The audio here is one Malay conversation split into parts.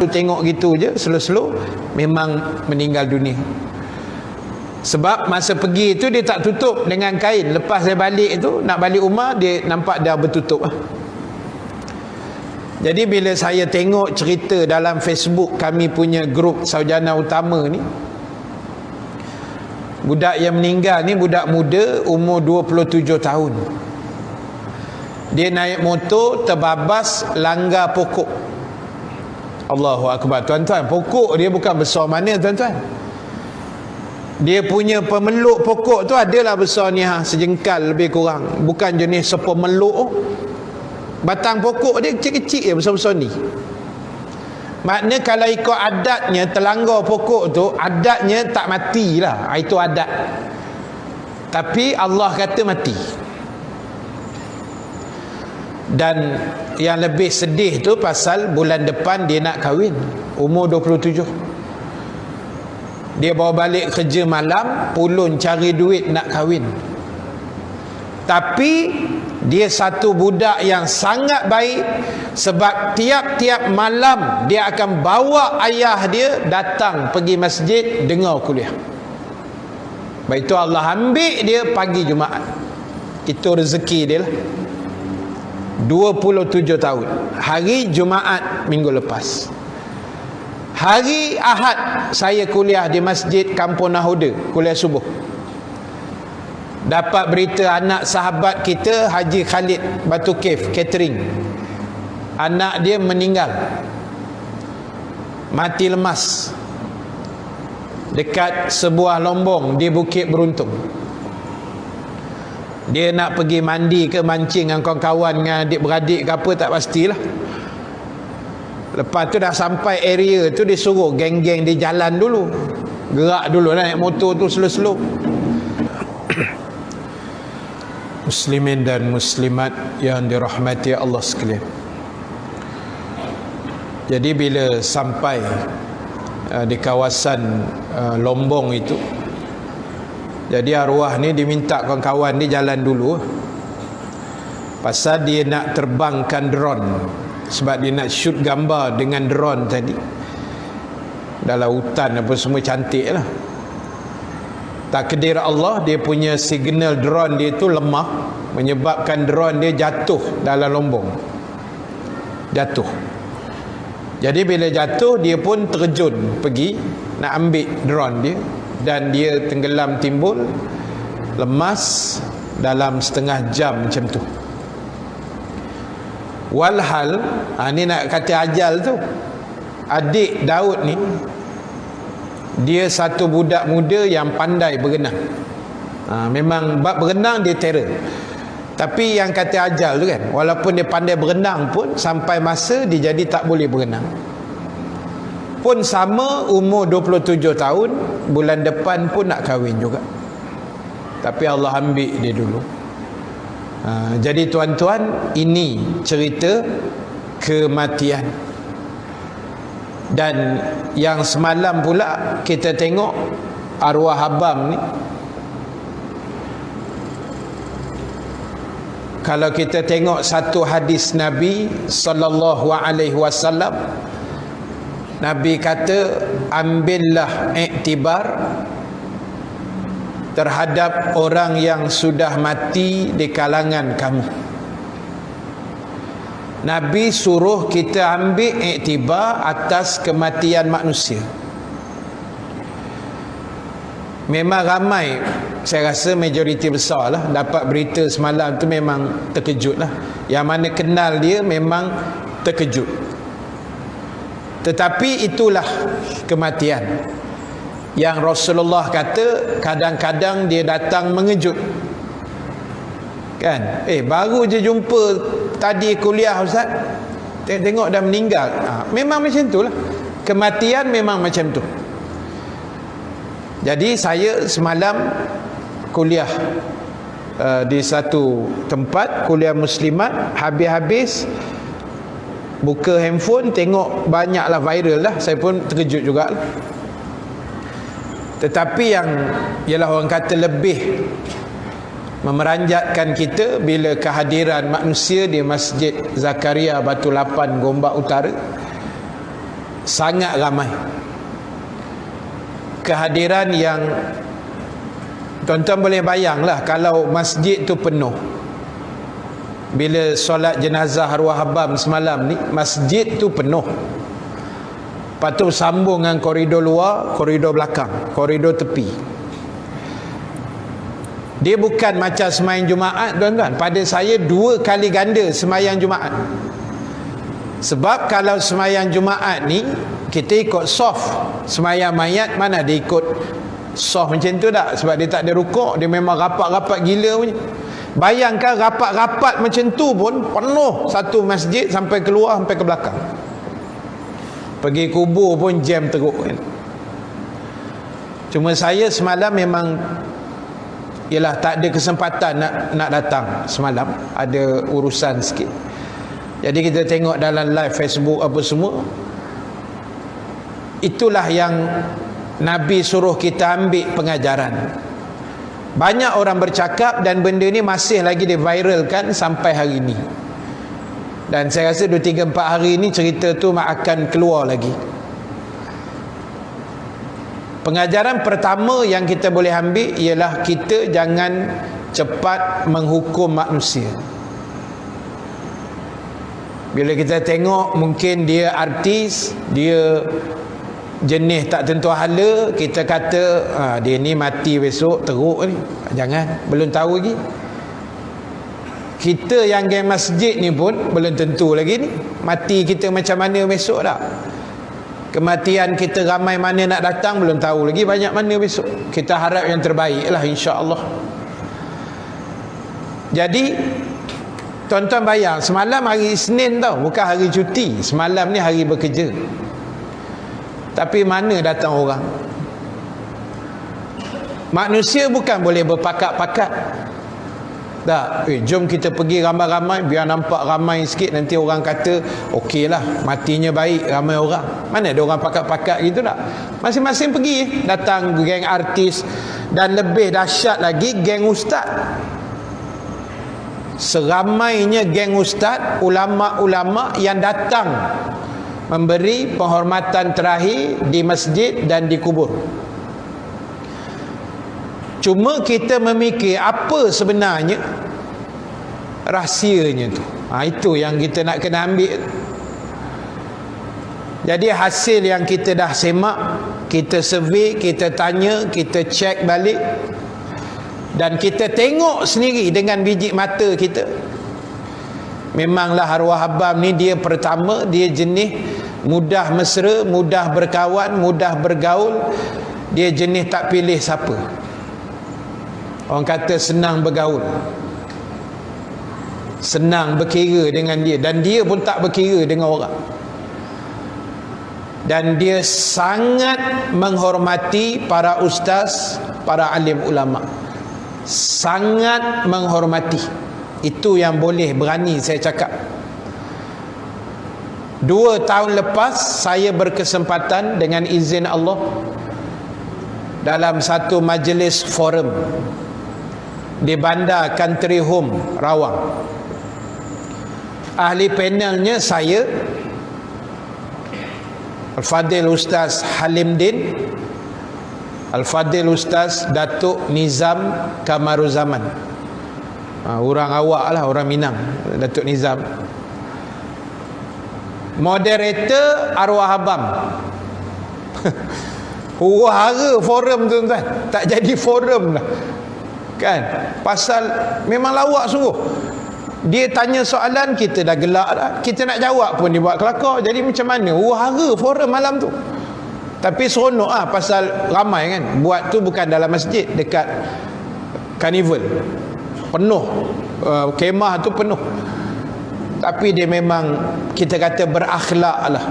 tengok gitu je, slow-slow memang meninggal dunia. Sebab masa pergi tu dia tak tutup dengan kain. Lepas saya balik tu, nak balik rumah, dia nampak dah bertutup. Jadi bila saya tengok cerita dalam Facebook kami punya grup Sarjana Utama ni, budak yang meninggal ni budak muda, umur 27 tahun. Dia naik motor, terbabas, langgar pokok. Allahu Akbar. Tuan-tuan, pokok dia bukan besar mana tuan-tuan. Dia punya pemeluk pokok tu adalah besar ni sejengkal lebih kurang. Bukan jenis sepemeluk. Batang pokok dia kecil-kecil je, besar-besar ni. Makna kalau ikut adatnya, terlanggar pokok tu, adatnya tak matilah. Itu adat. Tapi Allah kata mati. Dan yang lebih sedih tu pasal bulan depan dia nak kahwin, umur 27. Dia bawa balik kerja malam, pulun cari duit nak kahwin. Tapi dia satu budak yang sangat baik, sebab tiap-tiap malam dia akan bawa ayah dia datang pergi masjid dengar kuliah. Baik itu Allah ambil dia pagi Jumaat. Itu rezeki dia lah. 27 tahun. Hari Jumaat minggu lepas. Hari Ahad saya kuliah di Masjid Kampung Nahoda, kuliah subuh. Dapat berita anak sahabat kita Haji Khalid Batu Cave Catering, anak dia meninggal, mati lemas dekat sebuah lombong di Bukit Beruntung. Dia nak pergi mandi ke mancing dengan kawan-kawan, dengan adik-beradik ke apa, tak pastilah. Lepas tu dah sampai area tu, dia suruh geng-geng dia jalan dulu, gerak dulu lah, naik motor tu slow-slow. Muslimin dan muslimat yang dirahmati Allah sekalian. Jadi bila sampai di kawasan lombong itu, jadi arwah ni diminta kawan-kawan ni jalan dulu, pasal dia nak terbangkan drone. Sebab dia nak shoot gambar dengan drone tadi dalam hutan apa semua, cantik lah. Takdir Allah, dia punya signal drone dia tu lemah, menyebabkan drone dia jatuh dalam lombong. Jatuh. Jadi bila jatuh, dia pun terjun pergi nak ambil drone dia, dan dia tenggelam timbul, lemas dalam setengah jam macam tu. Walhal, ni nak kata ajal tu, adik Daud ni, dia satu budak muda yang pandai berenang. Memang bab berenang dia terror. Tapi yang kata ajal tu kan, walaupun dia pandai berenang pun, sampai masa dia jadi tak boleh berenang. Pun sama, umur 27 tahun, bulan depan pun nak kahwin juga. Tapi Allah ambil dia dulu. Jadi tuan-tuan, ini cerita kematian. Dan yang semalam pula kita tengok arwah abang ni, kalau kita tengok satu hadis Nabi sallallahu alaihi wasallam, Nabi kata, ambillah iktibar terhadap orang yang sudah mati di kalangan kamu. Nabi suruh kita ambil iktibar atas kematian manusia. Memang ramai, saya rasa majoriti besar lah, dapat berita semalam tu memang terkejut lah. Yang mana kenal dia memang terkejut. Tetapi itulah kematian yang Rasulullah kata kadang-kadang dia datang mengejut. Kan? Baru je jumpa tadi kuliah Ustaz, tengok dah meninggal. Memang macam itulah. Kematian memang macam tu. Jadi saya semalam kuliah di satu tempat, kuliah muslimat, habis-habis buka handphone, tengok banyaklah viral lah. Saya pun terkejut juga. Tetapi yang ialah orang kata lebih memeranjatkan kita bila kehadiran manusia di Masjid Zakaria Batu Lapan, Gombak Utara. sangat ramai. Kehadiran yang tuan-tuan boleh bayanglah kalau masjid tu penuh. Bila solat jenazah arwah abang semalam ni, masjid tu penuh. Lepas tu sambung dengan koridor luar, koridor belakang, koridor tepi. Dia bukan macam semayang Jumaat, tuan-tuan. Pada saya 2 kali ganda semayang Jumaat. Sebab kalau semayang Jumaat ni kita ikut soft. Semayang mayat mana dia ikut soft macam tu tak? Sebab dia tak ada rukuk, dia memang rapat-rapat gila punya. Bayangkan rapat-rapat macam tu pun penuh satu masjid sampai keluar, sampai ke belakang. Pergi kubur pun jam teruk kan. Cuma saya semalam memang ialah tak ada kesempatan nak datang semalam, ada urusan sikit. Jadi kita tengok dalam live Facebook apa semua. Itulah yang Nabi suruh kita ambil pengajaran. Banyak orang bercakap dan benda ni masih lagi diviralkan sampai hari ni. Dan saya rasa 2, 3, 4 hari ni cerita tu akan keluar lagi. Pengajaran pertama yang kita boleh ambil ialah kita jangan cepat menghukum manusia. Bila kita tengok mungkin dia artis, dia jenis tak tentu hala, kita kata dia ni mati besok teruk ni. Jangan, belum tahu lagi. Kita yang geng masjid ni pun belum tentu lagi ni mati kita macam mana besok tak. Kematian kita ramai mana nak datang belum tahu lagi, banyak mana besok. Kita harap yang terbaik lah, insya-Allah. Jadi tuan-tuan bayang, semalam hari Isnin tau, bukan hari cuti. Semalam ni hari bekerja. Tapi mana datang orang? Manusia bukan boleh berpakat-pakat. Tak, jom kita pergi ramai-ramai biar nampak ramai sikit, nanti orang kata okey lah, matinya baik, ramai orang. Mana ada orang pakat-pakat gitu tak? Masing-masing pergi, datang geng artis, dan lebih dahsyat lagi geng ustaz. Seramainya geng ustaz, ulama-ulama yang datang memberi penghormatan terakhir di masjid dan di kubur. Cuma kita memikir apa sebenarnya rahsianya tu. Itu yang kita nak kena ambil. Jadi hasil yang kita dah semak, kita survey, kita tanya, kita cek balik, dan kita tengok sendiri dengan biji mata kita. Memanglah arwah abang ni dia pertama, dia jenis mudah mesra, mudah berkawan, mudah bergaul. Dia jenis tak pilih siapa. Orang kata senang bergaul, senang berkira dengan dia, dan dia pun tak berkira dengan orang. Dan dia sangat menghormati para ustaz, para alim ulama. Sangat menghormati. Itu yang boleh berani saya cakap. 2 tahun lepas saya berkesempatan dengan izin Allah dalam satu majlis forum di Bandar Country Home Rawang. Ahli panelnya saya, Al-Fadhil Ustaz Halimdin, Al-Fadhil Ustaz Datuk Nizam Kamaruzaman. Orang awak lah, orang Minang, Datuk Nizam. Moderator arwah abang. Huru-hara forum tu tuan, tak jadi forum lah kan, pasal memang lawak sungguh. Dia tanya soalan, kita dah gelak dah, kita nak jawab pun dia buat kelakar. Jadi macam mana huru-hara forum malam tu. Tapi seronok lah, pasal ramai kan. Buat tu bukan dalam masjid, dekat karnival, penuh, kemah tu penuh. Tapi dia memang, kita kata berakhlak lah.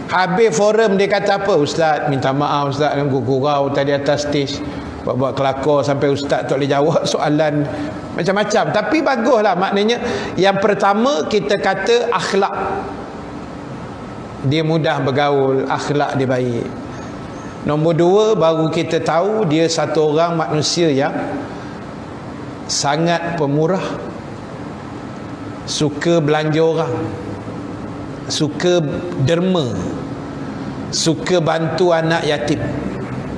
Habis forum dia kata apa? Ustaz, minta maaf Ustaz, gurau tadi atas stage buat kelakar sampai Ustaz tak boleh jawab soalan macam-macam. Tapi baguslah, maknanya yang pertama kita kata akhlak. Dia mudah bergaul, akhlak dia baik. Nombor 2, baru kita tahu dia satu orang manusia yang sangat pemurah, suka belanja orang, suka derma, suka bantu anak yatim.